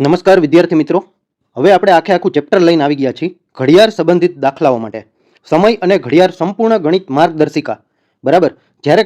નમસ્કાર વિદ્યાર્થી મિત્રો, હવે આપણે આખું ચેપ્ટર લઈને આવી ગયા છીએ ઘડિયાળ સંબંધિત દાખલાઓ માટે. સમય અને ઘડિયાળ સંપૂર્ણ ગણિત માર્ગદર્શિકા. બરાબર. જ્યારે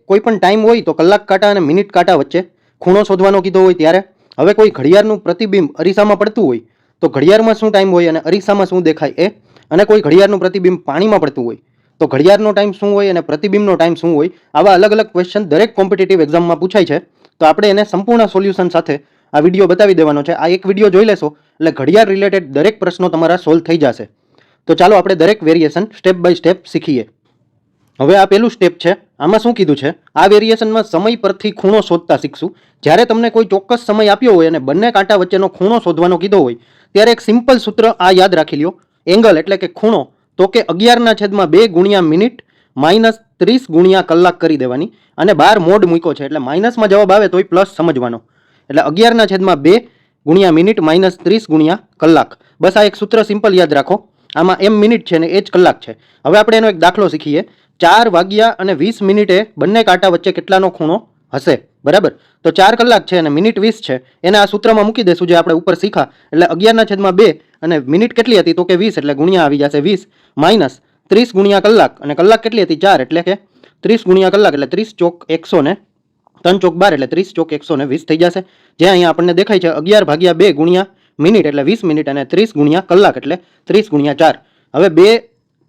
કોઈ પણ ટાઈમ હોય તો કલાક કાંટા અને મિનિટ કાંટા વચ્ચે ખૂણો શોધવાનો કીધો હોય ત્યારે હવે કોઈ ઘડિયાળનું પ્રતિબિંબ અરીસામાં પડતું હોય તો ઘડિયાળમાં શું ટાઈમ હોય અને અરીસામાં શું દેખાય એ, અને કોઈ ઘડિયાળનું પ્રતિબિંબ પાણીમાં પડતું હોય તો ઘડિયાળનો ટાઈમ શું હોય અને પ્રતિબિંબનો ટાઈમ શું હોય, આવા અલગ અલગ ક્વેશ્ચન દરેક કોમ્પિટિટિવ એક્ઝામમાં પૂછાય છે. તો આપણે એને સંપૂર્ણ સોલ્યુશન સાથે આ વિડીયો બતાવી દેવાનો છે. આ એક વિડીયો જોઈ લેશો એટલે ઘડિયાળ રિલેટેડ દરેક પ્રશ્નો તમારા સોલ્વ થઈ જશે. તો ચાલો આપણે દરેક વેરિએશન સ્ટેપ બાય સ્ટેપ શીખીએ. હવે આ પહેલું સ્ટેપ છે. આમાં શું કીધું છે, આ વેરિએશનમાં સમય પરથી ખૂણો શોધતા શીખશું. જ્યારે તમને કોઈ ચોક્કસ સમય આપ્યો હોય અને બંને કાંટા વચ્ચેનો ખૂણો શોધવાનો કીધો હોય ત્યારે એક સિમ્પલ સૂત્ર આ યાદ રાખી લ્યો. એંગલ એટલે કે ખૂણો તો કે 11/2 ગુણ્યા મિનિટ માઇનસ 30 ગુણ્યા કલાક કરી દેવાની, અને 12 મોડ મૂક્યો છે એટલે માઇનસમાં જવાબ આવે તોય પ્લસ સમજવાનો. એટલે 11/2 ગુણ્યા મિનિટ માઇનસ 30 ગુણ્યા કલાક. બસ આ એક સૂત્ર સિમ્પલ યાદ રાખો. આમાં એમ મિનિટ છે ને એ જ કલાક છે. હવે આપણે એનો એક દાખલો શીખીએ. 4 વાગ્યા અને 20 મિનિટે બંને કાંટા વચ્ચે કેટલાનો ખૂણો હશે? બરાબર. તો 4 કલાક છે અને મિનિટ 20 છે, એને આ સૂત્રમાં મૂકી દેશું જે આપણે ઉપર શીખા. એટલે 11/2 અને મિનિટ કેટલી હતી તો કે 20, એટલે ગુણ્યા આવી જશે 20 માઇનસ 30 ગુણ્યા કલાક, અને કલાક કેટલી હતી 4, એટલે કે 30 ગુણ્યા કલાક એટલે 30 ચોક 100 ને 3 ચોક 12 એટલે 30 ચોક 120 થઈ જશે. જે અહીંયા આપણને દેખાય છે 11/2 ગુણ્યા મિનિટ એટલે 20 મિનિટ અને 30 ગુણ્યા કલાક એટલે 30 ગુણ્યા 4. હવે 2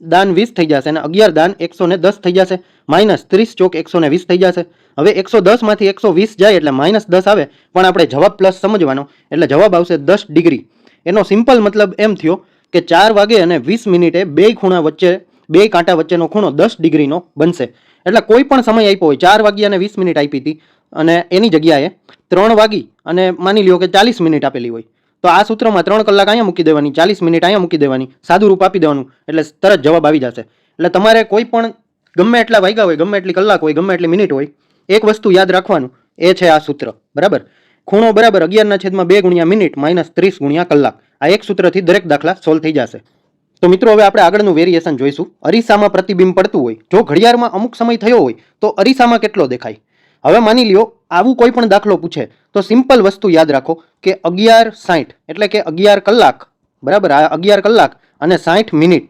દાન 20 થઈ જશે અને 11 દાન 110 થઈ જશે, માઇનસ 30 ચોક 120 થઈ જશે. હવે 110 માંથી 120 જાય એટલે માઇનસ 10 આવે, પણ આપણે જવાબ પ્લસ સમજવાનો એટલે જવાબ આવશે 10 ડિગ્રી. એનો સિમ્પલ મતલબ એમ થયો કે 4 વાગે અને 20 મિનિટે બે કાંટા વચ્ચેનો ખૂણો 10 ડિગ્રીનો બનશે. એટલે કોઈ પણ સમય આપ્યો હોય, 4 વાગ્યા અને 20 મિનિટ આપી હતી અને એની જગ્યાએ 3 વાગી અને માની લ્યો કે 40 મિનિટ આપેલી હોય તો આ સૂત્રમાં 3 કલાક અહીંયા મૂકી દેવાની, 40 મિનિટ અહીંયા મૂકી દેવાની, સાદું રૂપ આપી દેવાનું એટલે તરત જવાબ આવી જશે. એટલે તમારે કોઈ પણ ગમે એટલા વાગ્યા હોય, ગમે એટલી કલાક હોય, ગમે એટલી મિનિટ હોય, એક વસ્તુ યાદ રાખવાનું, એ છે આ સૂત્ર. બરાબર. ખૂણો બરાબર 11/2 ગુણ્યા મિનિટ માઇનસ 30 ગુણ્યા કલાક. આ એક સૂત્રથી દરેક દાખલા સોલ્વ થઈ જશે. તો મિત્રો હવે આપણે આગળનું વેરિએશન જોઈશું. અરીસામાં પ્રતિબિંબ પડતું હોય, જો ઘડિયાળમાં અમુક સમય થયો હોય તો અરીસામાં કેટલો દેખાય? હવે માની લ્યો આવું કોઈ પણ દાખલો પૂછે તો સિમ્પલ વસ્તુ યાદ રાખો કે 11:60 એટલે કે 11 કલાક. બરાબર. આ 11 કલાક અને 60 મિનિટ.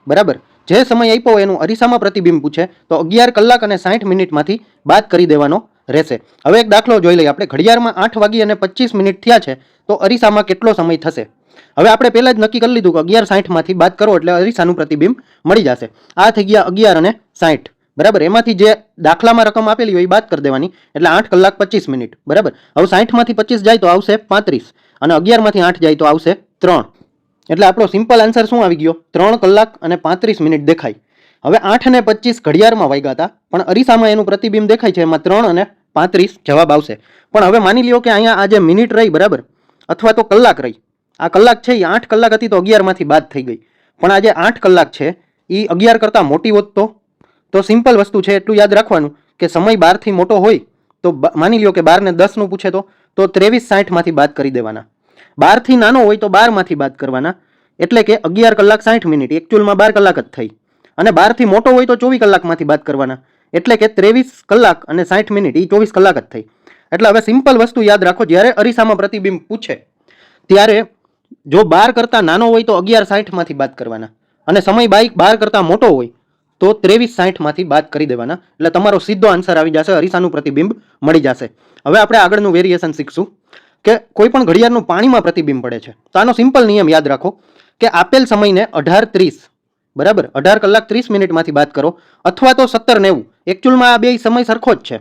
બરાબર. જે સમય આપ્યો હોય એનું અરીસામાં પ્રતિબિંબ પૂછે તો 11 કલાક અને 60 મિનિટમાંથી બાદ કરી દેવાનો રહેશે. હવે એક દાખલો જોઈ લઈએ આપણે. ઘડિયાળમાં 8 વાગી અને 25 મિનિટ થયા છે તો અરીસામાં કેટલો સમય થશે? હવે આપણે પહેલા જ નક્કી કરી લીધું કે 11:60 માંથી બાદ કરો એટલે અરીસાનું પ્રતિબિંબ મળી જશે. આ થઈ ગયા 11 અને 60. બરાબર. એમાંથી જે દાખલામાં રકમ આપેલી હોય એ બાદ કરી દેવાની એટલે 8 કલાક 25 મિનિટ. બરાબર. હવે 60 માંથી 25 જાય તો આવશે 35 અને 11 માંથી 8 જાય તો આવશે 3. એટલે આપણો સિમ્પલ આન્સર શું આવી ગયો? 3 કલાક અને 35 મિનિટ દેખાય. હવે 8 અને 25 ઘડિયાળમાં વાગ્યા હતા, પણ અરીસામાં એનું પ્રતિબિંબ દેખાય છે, એમાં 3 અને 35 જવાબ આવશે. પણ હવે માની લ્યો કે અહીંયા આ જે મિનિટ રહી, બરાબર, અથવા તો કલાક રહી, આ કલાક છે એ 8 કલાક હતી તો 11 માંથી બાદ થઈ ગઈ, પણ આ જે 8 કલાક છે એ 11 કરતા મોટી હોત તો સિમ્પલ વસ્તુ છે, એટલું યાદ રાખવાનું કે સમય 12 થી મોટો હોય તો માની લ્યો કે 12 ને 10 નું પૂછે તો 23:60 માંથી બાદ કરી દેવાના. 12 થી નાનો હોય તો 12 માંથી બાદ કરવાના, એટલે કે 11 કલાક 60 મિનિટ, એકચ્યુઅલમાં 12 કલાક જ થઈ. અને 12 થી મોટો હોય તો 24 કલાકમાંથી બાદ કરવાના, એટલે કે 23 કલાક અને 60 મિનિટ એ 24 કલાક જ થઈ. એટલે હવે સિમ્પલ વસ્તુ યાદ રાખો, જ્યારે અરીસામાં પ્રતિબિંબ પૂછે ત્યારે જો 12 કરતા નાનો હોય તો 11:60 માંથી બાદ કરવાના, અને સમય 12 કરતા મોટો હોય તો 23:60 માંથી બાદ કરી દેવાના, એટલે તમારો સીધો આન્સર આવી જશે, અરીસાનું પ્રતિબિંબ મળી જશે. હવે આપણે આગળનું વેરિએશન શીખશું કે કોઈ પણ ઘડિયાળનું પાણીમાં પ્રતિબિંબ પડે છે તો આનો સિમ્પલ નિયમ યાદ રાખો કે આપેલ સમયને 18:30, બરાબર, 18 કલાક 30 મિનિટમાંથી બાદ કરો, અથવા તો 17:90. એકચ્યુઅલમાં આ બે સમય સરખો જ છે.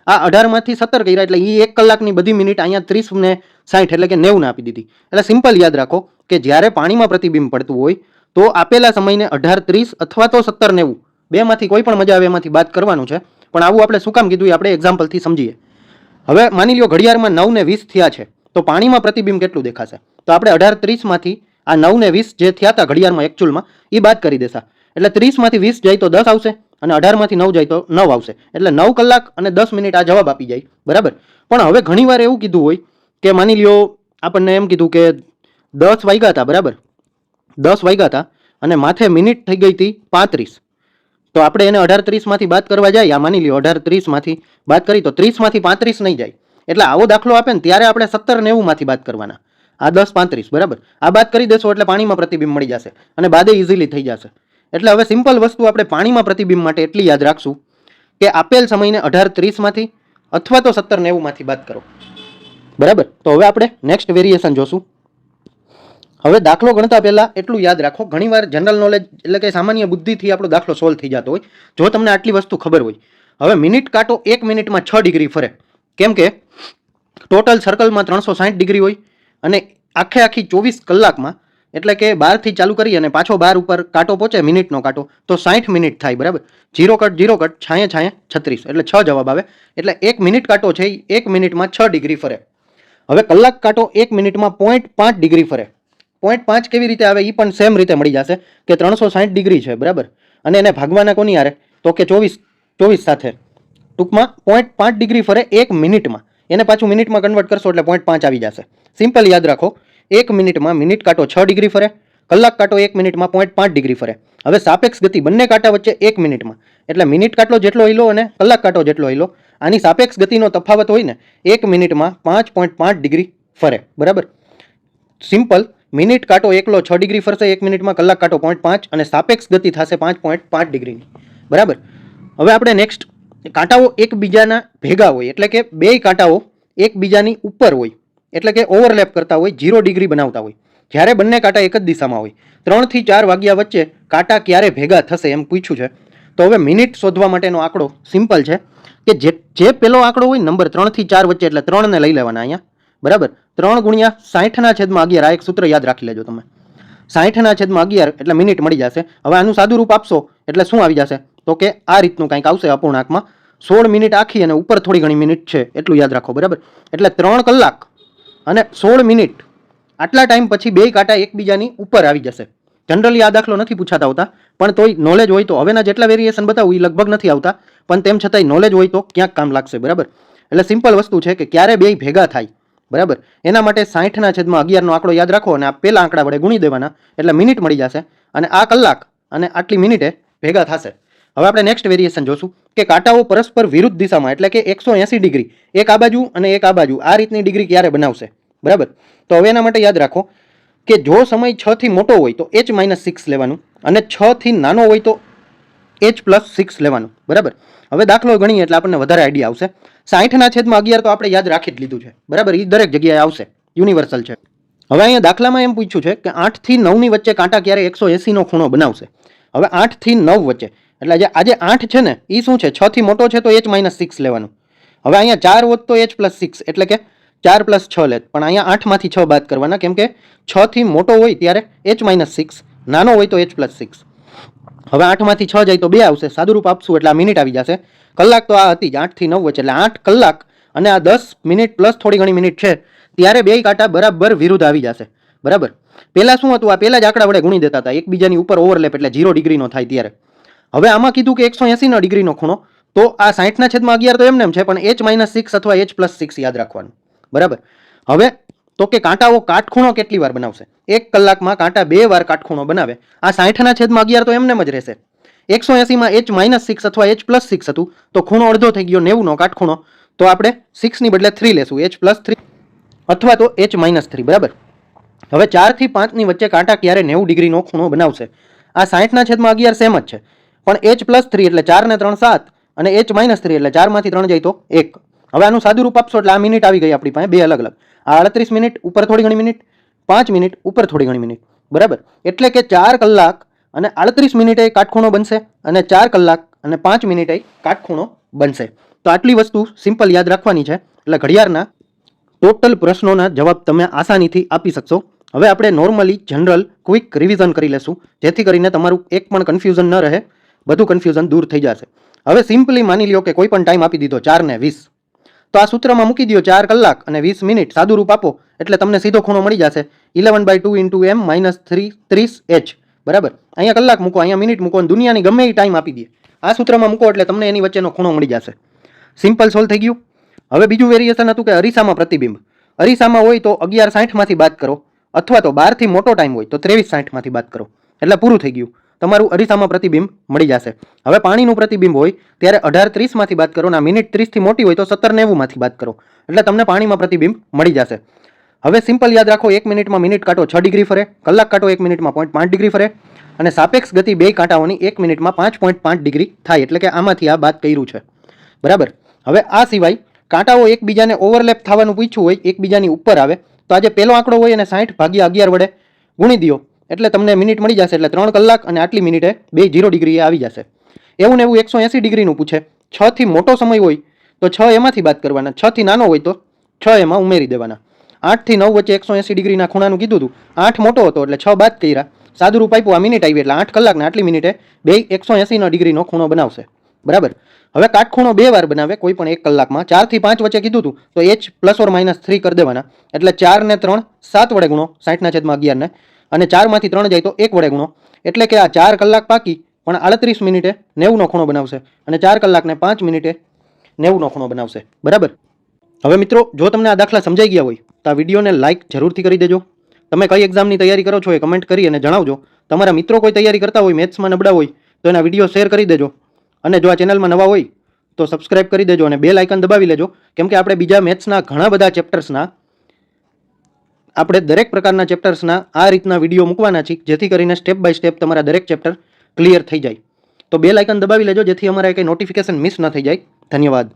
આ 18 માંથી 17 કર્યા એટલે એ 1 કલાકની બધી મિનિટ અહીંયા 30 ને 60 એટલે કે 90 ને આપી દીધી. એટલે સિમ્પલ યાદ રાખો કે જ્યારે પાણીમાં પ્રતિબિંબ પડતું હોય તો આપેલા સમયને 18:30 અથવા તો 17:90 બેમાંથી કોઈ પણ મજા આવે એમાંથી બાદ કરવાનું છે. પણ આવું આપણે શું કામ કીધું એ આપણે એક્ઝામ્પલથી સમજીએ. હવે માની લો ઘડિયાળમાં 9 ને 20 થયા છે તો પાણીમાં પ્રતિબિંબ કેટલું દેખાશે? તો આપણે 18:30 માંથી આ 9 ને 20 જે થયા હતા ઘડિયાળમાં એકચ્યુઅલમાં એ બાદ કરી દેશા, એટલે 30 માંથી 20 જાય તો 10 આવશે અને 18 માંથી 9 જાય તો 9 આવશે, એટલે 9 કલાક અને 10 મિનિટ આ જવાબ આપી જાય. બરાબર. પણ હવે ઘણીવાર એવું કીધું હોય કે માની લ્યો આપણને એમ કીધું કે 10 વાગ્યા હતા, બરાબર, 10 વાગ્યા હતા અને માથે મિનિટ થઈ ગઈ હતી 35, તો આપણે એને 18:30 માંથી બાદ કરવા જાય, આ માની લ્યો 18:30 માંથી બાદ કરી તો 30 માંથી 35 નહીં જાય. એટલે આવો દાખલો આપે ને ત્યારે આપણે 17:90 માંથી બાદ કરવાના. આ 10:35 બરાબર. આ બાદ કરી દેશો એટલે પાણીમાં પ્રતિબિંબ મળી જશે અને બાદે ઇઝીલી થઈ જશે. એટલે હવે સિમ્પલ વસ્તુ આપણે પાણીમાં પ્રતિબિંબ માટે એટલી યાદ રાખશું કે આપેલ સમયને 18:30 માંથી અથવા તો 17:90 માંથી બાદ કરો. બરાબર. તો હવે આપણે નેક્સ્ટ વેરિએશન જોશું. હવે દાખલો ગણતા પહેલા એટલું યાદ રાખો, ઘણીવાર જનરલ નોલેજ એટલે કે સામાન્ય બુદ્ધિથી આપણો દાખલો સોલ્વ થઈ જતો હોય જો તમને આટલી વસ્તુ ખબર હોય. હવે મિનિટ કાંટો 1 મિનિટમાં 6 ડિગ્રી ફરે, કેમ કે ટોટલ સર્કલમાં 360 ડિગ્રી હોય અને આખી 24 કલાકમાં એટલે કે 12 થી ચાલુ કરી અને પાછો 12 ઉપર કાંટો પહોંચે મિનિટનો કાંટો તો 60 મિનિટ થાય. બરાબર. 0 કટ છાંયે 36 એટલે 6 જવાબ આવે. એટલે 1 મિનિટ કાંટો છે એ 1 મિનિટમાં 6 ડિગ્રી ફરે. હવે કલાક કાંટો 1 મિનિટમાં 0.5 ડિગ્રી ફરે. 0.5 કેવી રીતે આવે એ પણ સેમ રીતે મળી જશે કે 360 ડિગ્રી છે. બરાબર. અને એને ભાગવાના કોની હારે તો કે 24 સાથે. ટૂંકમાં 0.5 ડિગ્રી ફરે 1 મિનિટમાં. એને પાછું મિનિટમાં કન્વર્ટ કરશો એટલે 0.5 આવી જશે. સિમ્પલ યાદ રાખો, 1 મિનિટમાં મિનિટ કાંટો 6 ડિગ્રી ફરે, કલાક કાંટો 1 મિનિટમાં 0.5 ડિગ્રી ફરે. હવે સાપેક્ષ ગતિ બંને કાંટા વચ્ચે 1 મિનિટમાં એટલે મિનિટ કાંટો જેટલો હિલો અને કલાક કાંટો જેટલો હિલો, આની સાપેક્ષ ગતિનો તફાવત હોય ને 1 મિનિટમાં 5.5 ડિગ્રી ફરે. બરાબર. સિમ્પલ. મિનિટ કાંટો એકલો 6 ડિગ્રી ફરશે 1 મિનિટમાં, કલાક કાંટો 0.5 અને સાપેક્ષ ગતિ થશે 5.5 ડિગ્રીની. બરાબર. હવે આપણે નેક્સ્ટ, કાંટાઓ એકબીજાના ભેગા હોય એટલે કે બે કાંટાઓ એકબીજાની ઉપર હોય એટલે કે ઓવરલેપ કરતા હોય, 0 ડિગ્રી બનાવતા હોય. જ્યારે બંને કાંટા એક જ દિશામાં હોય, 3 થી 4 વાગ્યા વચ્ચે કાંટા ક્યારે ભેગા થશે એમ પૂછ્યું છે. તો હવે મિનિટ શોધવા માટેનો આંકડો સિમ્પલ છે કે જે પેલો આંકડો હોય નંબર 3 થી 4 વચ્ચે એટલે 3 ને લઈ લેવાના અહીંયા. બરાબર. 3 ગુણ્યા 60/11. આ એક સૂત્ર યાદ રાખી લેજો તમે. 60/11 એટલે મિનિટ મળી જશે. હવે આનું સાદું રૂપ આપશો એટલે શું આવી જશે તો કે આ રીતનું કંઈક આવશે અપૂર્ણાંકમાં. 16 મિનિટ આખી અને ઉપર થોડી ઘણી મિનિટ છે એટલું યાદ રાખો. બરાબર. એટલે 3 કલાક અને 16 મિનિટ આટલા ટાઈમ પછી બે કાંટા એકબીજાની ઉપર આવી જશે. જનરલી આ દાખલો નથી પૂછાતા હોતા, પણ તોય નોલેજ હોય તો, હવેના જેટલા વેરિએશન બતાવું એ લગભગ નથી આવતા, પણ તેમ છતાંય નોલેજ હોય તો ક્યાંક કામ લાગશે. બરાબર. એટલે સિમ્પલ વસ્તુ છે કે ક્યારે બે ભેગા થાય. બરાબર. એના માટે 60/11 નો આંકડો યાદ રાખો અને આ પેલા આંકડા વડે ગુણી દેવાના એટલે મિનિટ મળી જશે અને આ કલાક અને આટલી મિનિટે ભેગા થશે. હવે આપણે નેક્સ્ટ વેરિએશન જોશું કે કાંટાઓ પરસ્પર વિરુદ્ધ દિશામાં એટલે કે 180 ડિગ્રી, એક આ બાજુ અને એક આ બાજુ, આ રીતની ડિગ્રી ક્યારે બનાવશે. બરાબર. તો હવે એના માટે યાદ રાખો કે જો સમય 6 થી મોટો હોય તો h-6 લેવાનું અને 6 થી નાનો હોય તો h+6 લેવાનું. બરાબર. હવે દાખલો ગણીએ એટલે આપણને વધારે આઈડિયા આવશે. 60/11 તો આપણે યાદ રાખી જ લીધું છે. બરાબર. એ દરેક જગ્યાએ આવશે, યુનિવર્સલ છે. હવે અહીંયા દાખલામાં એમ પૂછ્યું છે કે 8 થી 9 ની વચ્ચે કાંટા ક્યારે 180 નો ખૂણો બનાવશે. હવે 8 થી 9 વચ્ચે એટલે આજે 8 છે ને એ શું છે, 6 થી મોટો છે તો h-6 લેવાનું. હવે અહીંયા 4 હોત તો h+6 એટલે કે 4 + 6 લેત, પણ અહીંયા 8 માંથી 6 બાદ કરવાના કેમ કે 6 થી મોટો હોય ત્યારે h-6, નાનો હોય તો h+6. હવે 8 માંથી 6 જાય તો 2 આવશે, સાદું રૂપ આપશું એટલે આ મિનિટ આવી જશે. કલાક તો આ હતી જ 8 થી 9 વચ્ચે એટલે 8 કલાક અને આ 10 મિનિટ પ્લસ થોડી ઘણી મિનિટ છે ત્યારે બે કાંટા બરાબર વિરુદ્ધ આવી જશે. બરાબર. પહેલા શું હતું, આ પહેલા જ આંકડા વડે ગુણી દેતા હતા, એકબીજાની ઉપર ઓવરલેપ એટલે 0 ડિગ્રીનો થાય ત્યારે. હવે આમાં કીધું કે 180 ડિગ્રીનો ખૂણો, તો આ 60/11 તો એમને છે, પણ h-6 અથવા h+6 યાદ રાખવાનું. બરાબર. હવે તો કે કાંટાઓ કાટખૂણો કેટલી વાર બનાવશે. 1 કલાકમાં કાંટા 2 વાર કાટખૂણો બનાવે. આ 60/11 તો એમને જ રહેશે. 180 માં h-6 અથવા h+6 હતું તો ખૂણો અડધો થઈ ગયો, 90 નો કાટખૂણો. તો આપણે 6 ની બદલે 3 લેશું, h+3 અથવા તો h-3. બરાબર. હવે 4 થી 5 ની વચ્ચે કાંટા ક્યારે 90 ડિગ્રીનો ખૂણો બનાવશે. આ 60/11 સેમ જ છે, પણ h+3 એટલે 4 ને 3 7 અને h-3 એટલે 4 માંથી 3 જાય તો 1. હવે આનું સાદું રૂપ આપશો એટલે આ મિનિટ આવી ગઈ આપણી પાસે બે અલગ અલગ. આ 38 મિનિટ ઉપર થોડી ઘણી મિનિટ, 5 મિનિટ ઉપર થોડી ઘણી મિનિટ. બરાબર. એટલે કે 4 કલાક અને 38 મિનિટે કાટખૂણો બનશે અને 4 કલાક અને 5 મિનિટે કાટખૂણો બનશે. તો આટલી વસ્તુ સિમ્પલ યાદ રાખવાની છે એટલે ઘડિયાળના ટોટલ પ્રશ્નોના જવાબ તમે આસાનીથી આપી શકશો. હવે આપણે નોર્મલી જનરલ ક્વિક રિવિઝન કરી લેશું જેથી કરીને તમારું એક પણ કન્ફ્યુઝન ન રહે, બધું કન્ફ્યુઝન દૂર થઈ જશે. હવે સિમ્પલી માની લ્યો કે કોઈ પણ ટાઈમ આપી દીધો 4:20, તો આ સૂત્રમાં મૂકી દો 4 કલાક અને 20 મિનિટ, સાદું રૂપ આપો એટલે તમને સીધો ખૂણો મળી જશે 11/2 × m-30h. બરાબર. અહીંયા કલાક મૂકો, અહીંયા મિનિટ મૂકો અને દુનિયાની ગમે એ ટાઈમ આપી દે, આ સૂત્રમાં મૂકો એટલે તમને એની વચ્ચેનો ખૂણો મળી જશે. સિમ્પલ સોલ્વ થઈ ગયું. હવે બીજું વેરિએશન હતું કે અરીસામાં પ્રતિબિંબ. અરીસામાં હોય તો 11:60 માંથી બાદ કરો અથવા તો 12 થી મોટો ટાઈમ હોય તો 23:60 માંથી બાદ કરો એટલે પૂરું થઈ ગયું, તમારું અરીસામાં પ્રતિબિંબ મળી જશે. હવે પાણીનું પ્રતિબિંબ હોય ત્યારે 18:30 માંથી બાદ કરો, ના મિનિટ 30 થી મોટી હોય તો 17:90 માંથી બાદ કરો એટલે તમને પાણીમાં પ્રતિબિંબ મળી જશે. હવે સિમ્પલ યાદ રાખો, 1 મિનિટમાં મિનિટ કાંટો 6 ડિગ્રી ફરે, કલાક કાંટો 1 મિનિટમાં 0.5 ડિગ્રી ફરે, અને સાપેક્ષ ગતિ બે કાંટાઓની 1 મિનિટમાં 5.5 ડિગ્રી થાય. એટલે કે આમાંથી આ બાદ કર્યું છે, બરાબર. હવે આ સિવાય કાંટાઓ એકબીજાને ઓવરલેપ થવાનું પૂછ્યું હોય, એકબીજાની ઉપર આવે, તો આજે પહેલો આંકડો હોય એને 60/11 વડે ગુણી દો એટલે તમને મિનિટ મળી જશે. એટલે 3 કલાક અને આટલી મિનિટે 0 ડિગ્રી આવી જશે. એવું ને એવું 180 ડિગ્રીનું પૂછે, 6 થી મોટો સમય હોય તો 6 એમાંથી બાદ કરવાના, 6 થી નાનો હોય તો 6 એમાં ઉમેરી દેવાના. 8 થી 9 વચ્ચે 180 ડિગ્રીના ખૂણાનું કીધું હતું, 8 મોટો હતો એટલે 6 બાદ કર્યા, સાદું રૂપ આપ્યું, આ મિનિટ આવી એટલે 8 કલાક ને આટલી મિનિટે બે 180 ડિગ્રીનો ખૂણો બનાવશે, બરાબર. હવે કાટખૂણો 2 વાર બનાવે કોઈ પણ 1 કલાકમાં. 4 થી 5 વચ્ચે કીધું હતું તો h ±3 કરી દેવાના, એટલે 4 ને 3 7 વડે ગુણો 60/11 ને, અને 4 માંથી 3 જાય તો 1 વડે ગુણો, એટલે કે આ 4 કલાક પાકી પણ 38 મિનિટે 90નો ખૂણો બનાવશે, અને 4 કલાક ને 5 મિનિટે 90નો ખૂણો બનાવશે, બરાબર. હવે મિત્રો, જો તમને આ દાખલા સમજાઈ ગયા હોય તો આ વિડીયોને લાઇક જરૂરથી કરી દેજો. તમે કઈ એક્ઝામની તૈયારી કરો છો એ કમેન્ટ કરી અને જણાવજો. તમારા મિત્રો કોઈ તૈયારી કરતા હોય, મેથ્સમાં નબળા હોય તો એના વિડીયો શેર કરી દેજો. અને જો આ ચેનલમાં નવા હોય તો સબસ્ક્રાઇબ કરી દેજો અને બેલ આઇકન દબાવી લેજો, કેમ કે આપણે બીજા મેથ્સના ઘણા બધા ચેપ્ટર્સના, આપણે દરેક પ્રકારના ચેપ્ટર્સના આ રીતના વિડીયો મૂકવાના છીએ, જેથી કરીને સ્ટેપ બાય સ્ટેપ તમારા દરેક ચેપ્ટર ક્લિયર થઈ જાય. તો બેલ આઇકન દબાવી લેજો જેથી અમારા કંઈ નોટિફિકેશન મિસ ન થઈ જાય. ધન્યવાદ.